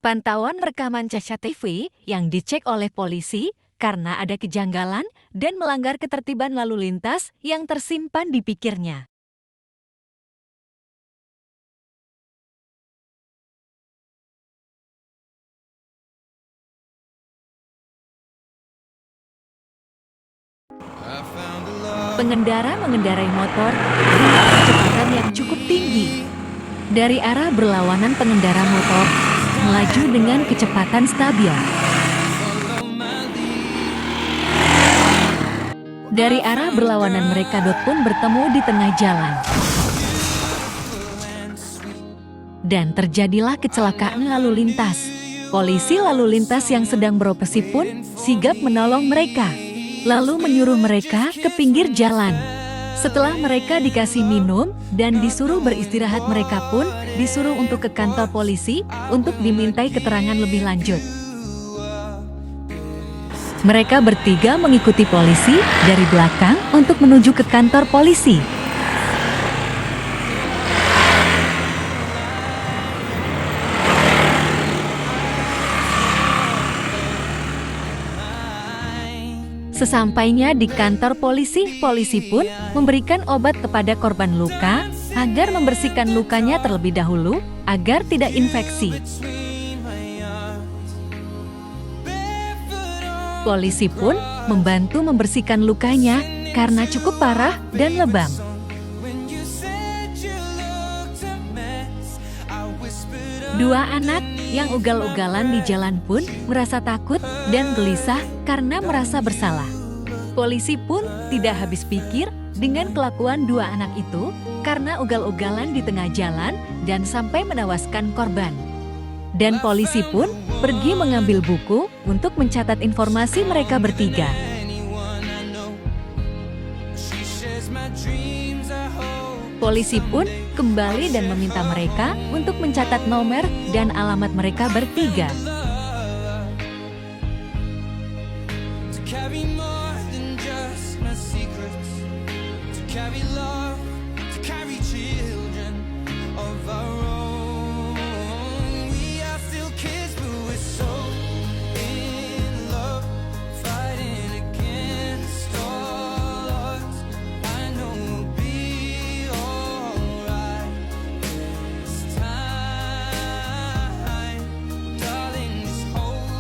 Pantauan rekaman CCTV yang dicek oleh polisi karena ada kejanggalan dan melanggar ketertiban lalu lintas yang tersimpan di pikirnya. Pengendara mengendarai motor dengan kecepatan yang cukup tinggi. Dari arah berlawanan pengendara motor melaju dengan kecepatan stabil. Dari arah berlawanan mereka pun bertemu di tengah jalan. Dan terjadilah kecelakaan lalu lintas. Polisi lalu lintas yang sedang beroperasi pun sigap menolong mereka, lalu menyuruh mereka ke pinggir jalan. Setelah mereka dikasih minum dan disuruh beristirahat, mereka pun disuruh untuk ke kantor polisi untuk dimintai keterangan lebih lanjut. Mereka bertiga mengikuti polisi dari belakang untuk menuju ke kantor polisi. Sesampainya di kantor polisi, polisi pun memberikan obat kepada korban luka agar membersihkan lukanya terlebih dahulu agar tidak infeksi. Polisi pun membantu membersihkan lukanya karena cukup parah dan lebam. Dua anak yang ugal-ugalan di jalan pun merasa takut dan gelisah karena merasa bersalah. Polisi pun tidak habis pikir dengan kelakuan dua anak itu karena ugal-ugalan di tengah jalan dan sampai menewaskan korban. Dan polisi pun pergi mengambil buku untuk mencatat informasi mereka bertiga. Polisi pun kembali dan meminta mereka untuk mencatat nomor dan alamat mereka bertiga.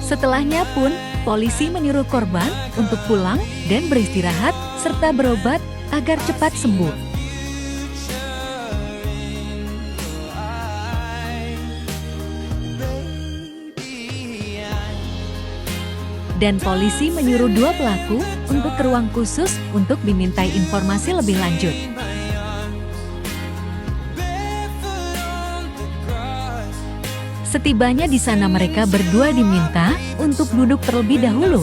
Setelahnya pun, polisi menyuruh korban untuk pulang dan beristirahat serta berobat agar cepat sembuh. Dan polisi menyuruh dua pelaku untuk ke ruang khusus untuk dimintai informasi lebih lanjut. Setibanya di sana, mereka berdua diminta untuk duduk terlebih dahulu.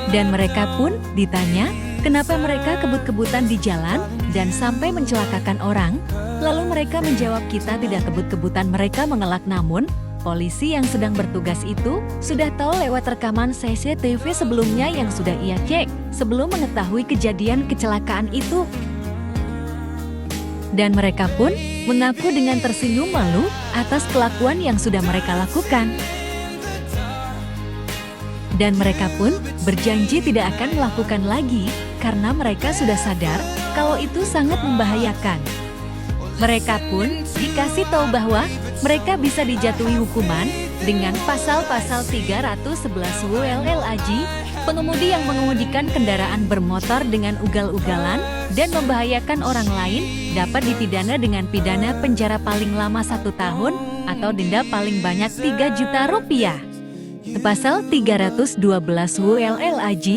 Dan mereka pun ditanya kenapa mereka kebut-kebutan di jalan dan sampai mencelakakan orang. Lalu mereka menjawab, kita tidak kebut-kebutan. Mereka mengelak, namun polisi yang sedang bertugas itu sudah tahu lewat rekaman CCTV sebelumnya yang sudah ia cek sebelum mengetahui kejadian kecelakaan itu. Dan mereka pun mengaku dengan tersenyum malu atas kelakuan yang sudah mereka lakukan. Dan mereka pun berjanji tidak akan melakukan lagi karena mereka sudah sadar kalau itu sangat membahayakan. Mereka pun dikasih tahu bahwa mereka bisa dijatuhi hukuman dengan pasal-pasal 311 WLLAJ, pengemudi yang mengemudikan kendaraan bermotor dengan ugal-ugalan dan membahayakan orang lain dapat dipidana dengan pidana penjara paling lama 1 tahun atau denda paling banyak 3 juta rupiah. Pasal 312 WLLAJ,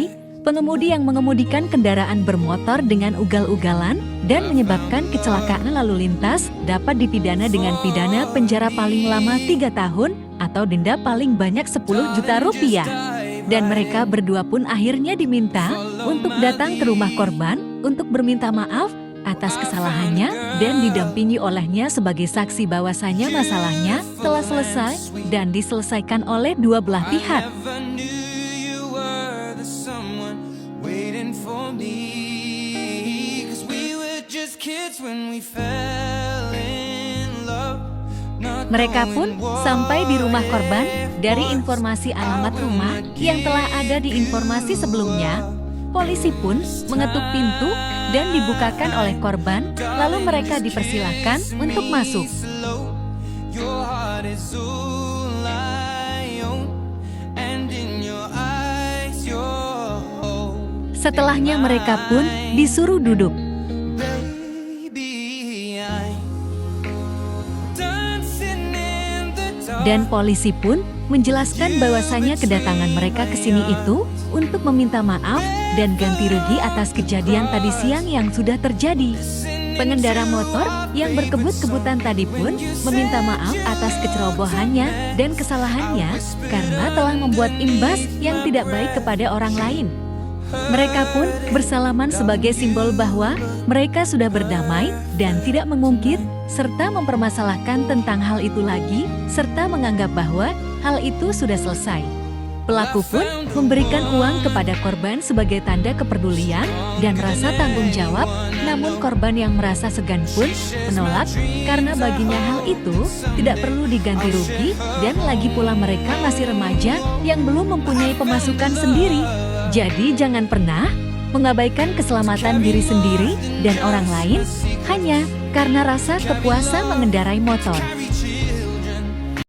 pengemudi yang mengemudikan kendaraan bermotor dengan ugal-ugalan dan menyebabkan kecelakaan lalu lintas dapat dipidana dengan pidana penjara paling lama 3 tahun atau denda paling banyak 10 juta rupiah. Dan mereka berdua pun akhirnya diminta untuk datang ke rumah korban untuk berminta maaf atas kesalahannya dan didampingi olehnya sebagai saksi bahwasanya masalahnya telah selesai dan diselesaikan oleh dua belah pihak. Kids when we fell Mereka pun sampai di rumah korban. Dari informasi alamat rumah yang telah ada di informasi sebelumnya, polisi pun mengetuk pintu dan dibukakan oleh korban, lalu mereka dipersilahkan untuk masuk. Setelahnya mereka pun disuruh duduk. Dan polisi pun menjelaskan bahwasanya kedatangan mereka ke sini itu untuk meminta maaf dan ganti rugi atas kejadian tadi siang yang sudah terjadi. Pengendara motor yang berkebut-kebutan tadi pun meminta maaf atas kecerobohannya dan kesalahannya karena telah membuat imbas yang tidak baik kepada orang lain. Mereka pun bersalaman sebagai simbol bahwa mereka sudah berdamai dan tidak mengungkit serta mempermasalahkan tentang hal itu lagi, serta menganggap bahwa hal itu sudah selesai. Pelaku pun memberikan uang kepada korban sebagai tanda kepedulian dan rasa tanggung jawab, namun korban yang merasa segan pun menolak karena baginya hal itu tidak perlu diganti rugi dan lagi pula mereka masih remaja yang belum mempunyai pemasukan sendiri. Jadi jangan pernah mengabaikan keselamatan diri sendiri dan orang lain hanya karena rasa kepuasan mengendarai motor.